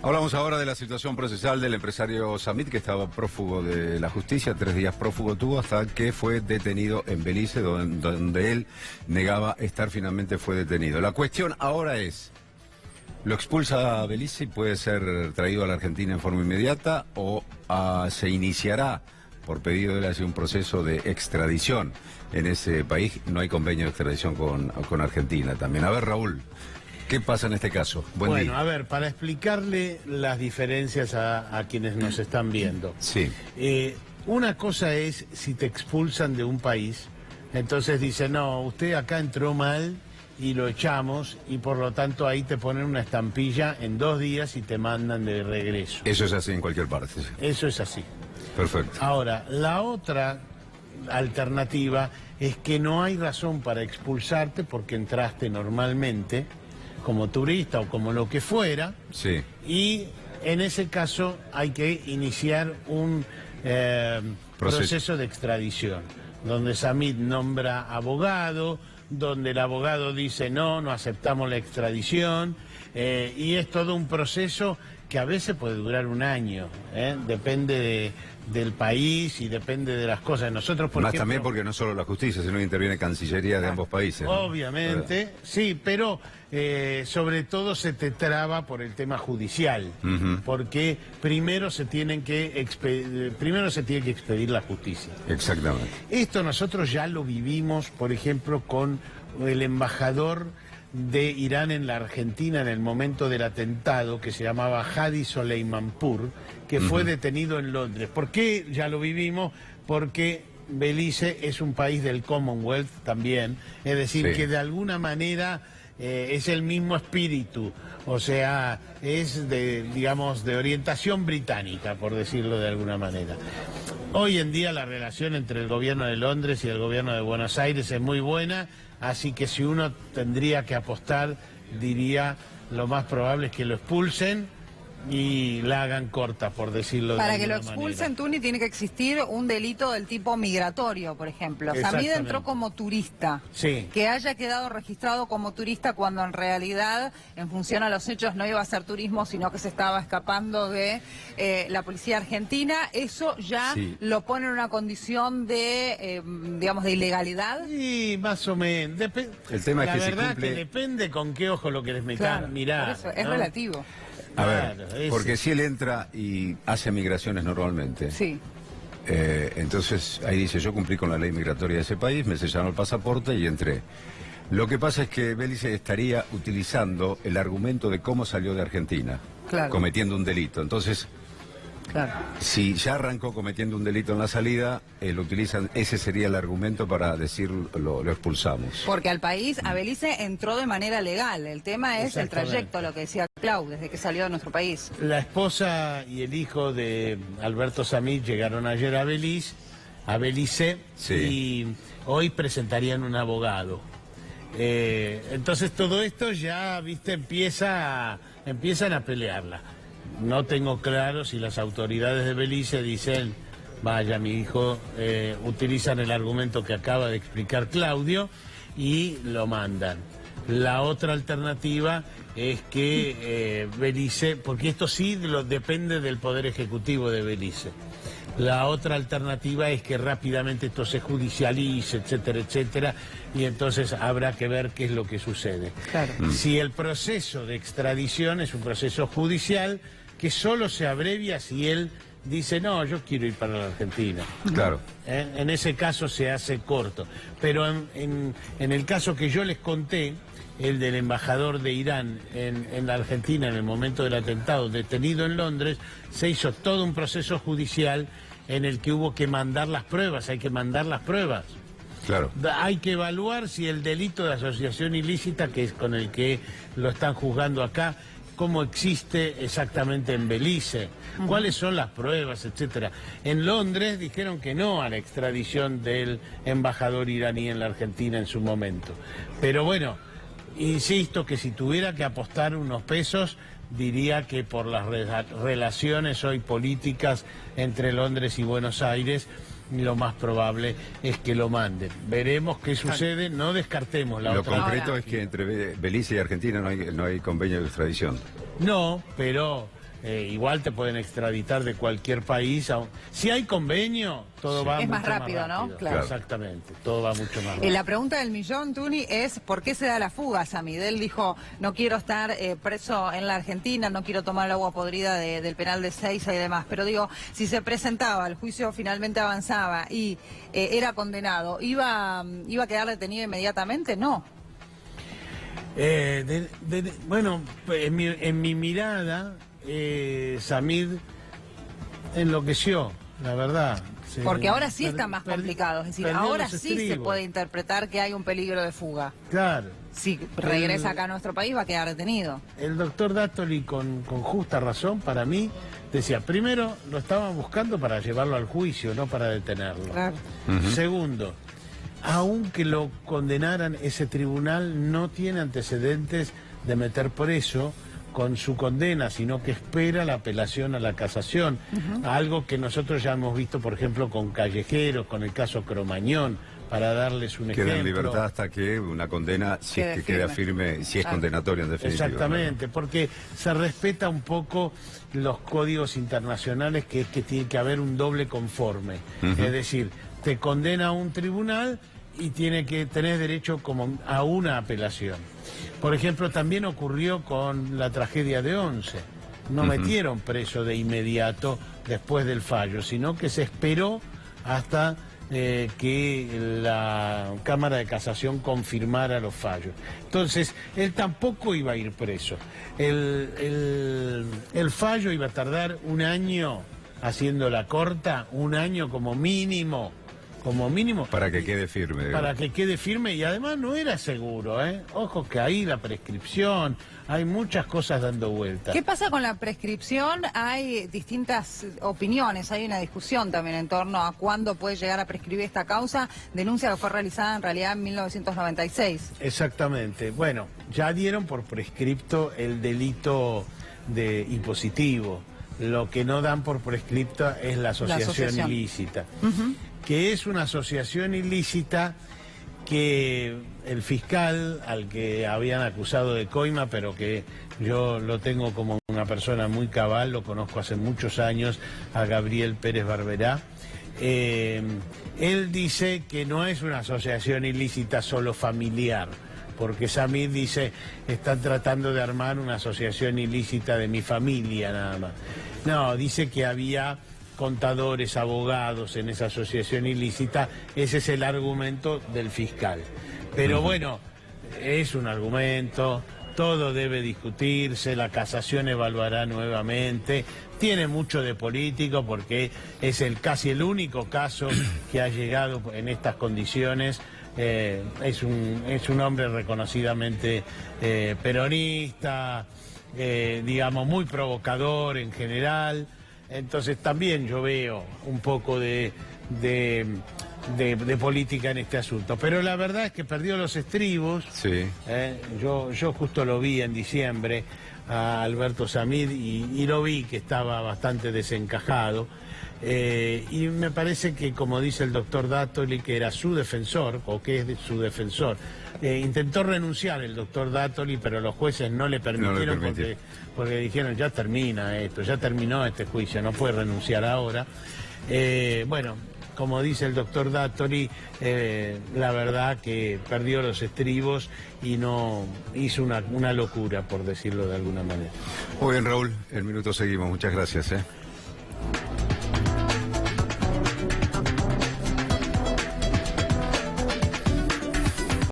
Hablamos ahora de la situación procesal del empresario Samit, que estaba prófugo de la justicia, 3 días prófugo tuvo hasta que fue detenido en Belice, donde él negaba estar, finalmente fue detenido. La cuestión ahora es, ¿lo expulsa a Belice y puede ser traído a la Argentina en forma inmediata o se iniciará por pedido de él hacia un proceso de extradición en ese país? No hay convenio de extradición con Argentina también. A ver, Raúl, ¿qué pasa en este caso? Buen día. A ver, para explicarle las diferencias a quienes nos están viendo. Sí. Una cosa es si te expulsan de un país, entonces dicen, no, usted acá entró mal y lo echamos, y por lo tanto ahí te ponen una estampilla en 2 días y te mandan de regreso. Eso es así en cualquier parte. Sí. Eso es así. Perfecto. Ahora, la otra alternativa es que no hay razón para expulsarte porque entraste normalmente como turista o como lo que fuera, Sí. y en ese caso hay que iniciar un proceso de extradición, donde Samit nombra abogado, donde el abogado dice no aceptamos la extradición, y es todo un proceso que a veces puede durar 1 año, depende del país y depende de las cosas. Nosotros, por ejemplo, también porque no solo la justicia, sino que interviene Cancillería de ambos países, ¿no? Obviamente, sí, pero sobre todo se te traba por el tema judicial, porque primero se tiene que expedir la justicia. Exactamente. Esto nosotros ya lo vivimos, por ejemplo, con el embajador de Irán en la Argentina en el momento del atentado, que se llamaba Hadi Soleimanpour, que fue detenido en Londres. ¿Por qué ya lo vivimos? Porque Belice es un país del Commonwealth también, es decir, que de alguna manera es el mismo espíritu, o sea, es digamos, de orientación británica, por decirlo de alguna manera. Hoy en día la relación entre el gobierno de Londres y el gobierno de Buenos Aires es muy buena, así que si uno tendría que apostar, diría, lo más probable es que lo expulsen y la hagan corta, por decirlo de alguna manera. Para que lo expulsen, Tuni, tiene que existir un delito del tipo migratorio, por ejemplo. Samit entró como turista. Sí. Que haya quedado registrado como turista cuando en realidad, en función a los hechos, no iba a ser turismo, sino que se estaba escapando de la policía argentina. Eso ya lo pone en una condición de, digamos, de ilegalidad. Sí, más o menos. El tema es que la verdad se cumple... que depende con qué ojo lo querés mirar. Por eso, es relativo. A ver, porque si él entra y hace migraciones normalmente, entonces ahí dice, yo cumplí con la ley migratoria de ese país, me sellaron el pasaporte y entré. Lo que pasa es que Belice estaría utilizando el argumento de cómo salió de Argentina, cometiendo un delito. Entonces, si ya arrancó cometiendo un delito en la salida, lo utilizan, ese sería el argumento para decir lo expulsamos. Porque al país, a Belice entró de manera legal. El tema es el trayecto, lo que decía Clau, desde que salió de nuestro país. La esposa y el hijo de Alberto Samit llegaron ayer a Belice, y hoy presentarían un abogado. Entonces todo esto ya, viste, empiezan a pelearla. No tengo claro si las autoridades de Belice dicen, vaya, mi hijo, utilizan el argumento que acaba de explicar Claudio y lo mandan. La otra alternativa es que Belice, porque esto sí depende del Poder Ejecutivo de Belice. La otra alternativa es que rápidamente esto se judicialice, etcétera, etcétera, y entonces habrá que ver qué es lo que sucede. Si el proceso de extradición es un proceso judicial que solo se abrevia si él dice, no, yo quiero ir para la Argentina. Claro. En ese caso se hace corto. Pero en el caso que yo les conté, el del embajador de Irán en la Argentina en el momento del atentado, detenido en Londres, se hizo todo un proceso judicial en el que hubo que mandar las pruebas, hay que mandar las pruebas. Claro. Hay que evaluar si el delito de asociación ilícita, que es con el que lo están juzgando acá, cómo existe exactamente en Belice, cuáles son las pruebas, etcétera. En Londres dijeron que no a la extradición del embajador iraní en la Argentina en su momento. Pero bueno, insisto que si tuviera que apostar unos pesos, diría que por las relaciones hoy políticas entre Londres y Buenos Aires, lo más probable es que lo manden. Veremos qué sucede, no descartemos la otra. Lo concreto es que entre Belice y Argentina no hay convenio de extradición. No, pero igual te pueden extraditar de cualquier país. Si hay convenio, todo va es mucho más rápido, ¿no? Claro. Exactamente, todo va mucho más rápido. La pregunta del millón, Tuni, es ¿por qué se da la fuga, Samid? Él dijo, no quiero estar preso en la Argentina, no quiero tomar el agua podrida del penal de Seiza y demás. Pero digo, si se presentaba, el juicio finalmente avanzaba y era condenado, ¿iba a quedar detenido inmediatamente? No. Bueno, en mi mirada, Samid enloqueció, la verdad. Porque ahora sí está más complicado, es decir, ahora sí se puede interpretar que hay un peligro de fuga. Claro. Si regresa acá a nuestro país va a quedar detenido. El doctor Dáttoli, con justa razón, para mí, decía, primero, lo estaban buscando para llevarlo al juicio, no para detenerlo. Claro. Segundo, aunque lo condenaran, ese tribunal no tiene antecedentes de meter preso con su condena, sino que espera la apelación a la casación. Algo que nosotros ya hemos visto, por ejemplo, con Callejeros, con el caso Cromañón, para darles un ejemplo. Queda en libertad hasta que una condena, si es que queda firme, si es condenatoria en definitiva. Exactamente, porque se respeta un poco los códigos internacionales, que es que tiene que haber un doble conforme. Es decir, te condena a un tribunal y tiene que tener derecho como a una apelación. Por ejemplo, también ocurrió con la tragedia de Once. No metieron preso de inmediato después del fallo, sino que se esperó hasta que la Cámara de Casación confirmara los fallos. Entonces, él tampoco iba a ir preso. El fallo iba a tardar un año haciéndola corta, un año como mínimo. Para que quede firme. Para que quede firme, y además no era seguro, ¿eh? Ojo que ahí la prescripción, hay muchas cosas dando vueltas. ¿Qué pasa con la prescripción? Hay distintas opiniones, hay una discusión también en torno a cuándo puede llegar a prescribir esta causa, denuncia que fue realizada en realidad en 1996. Exactamente, bueno, ya dieron por prescripto el delito de impositivo, lo que no dan por prescripto es la asociación ilícita. Que es una asociación ilícita que el fiscal, al que habían acusado de coima, pero que yo lo tengo como una persona muy cabal, lo conozco hace muchos años, a Gabriel Pérez Barberá, él dice que no es una asociación ilícita solo familiar, porque Samid dice, están tratando de armar una asociación ilícita de mi familia nada más. No, dice que había contadores, abogados en esa asociación ilícita, ese es el argumento del fiscal. Pero bueno, es un argumento, todo debe discutirse, la casación evaluará nuevamente, tiene mucho de político porque es casi el único caso que ha llegado en estas condiciones. Es un hombre reconocidamente peronista, digamos muy provocador en general. Entonces también yo veo un poco de política en este asunto. Pero la verdad es que perdió los estribos. Sí. Yo justo lo vi en diciembre a Alberto Samid y lo vi que estaba bastante desencajado. Y me parece que, como dice el doctor Dáttoli, que era su defensor, o que es su defensor, intentó renunciar el doctor Dáttoli, pero los jueces no le permitieron, porque dijeron, ya termina esto, ya terminó este juicio, no puede renunciar ahora. Bueno, como dice el doctor Dáttoli, la verdad que perdió los estribos y no hizo una locura, por decirlo de alguna manera. Muy bien, Raúl, el minuto seguimos, muchas gracias.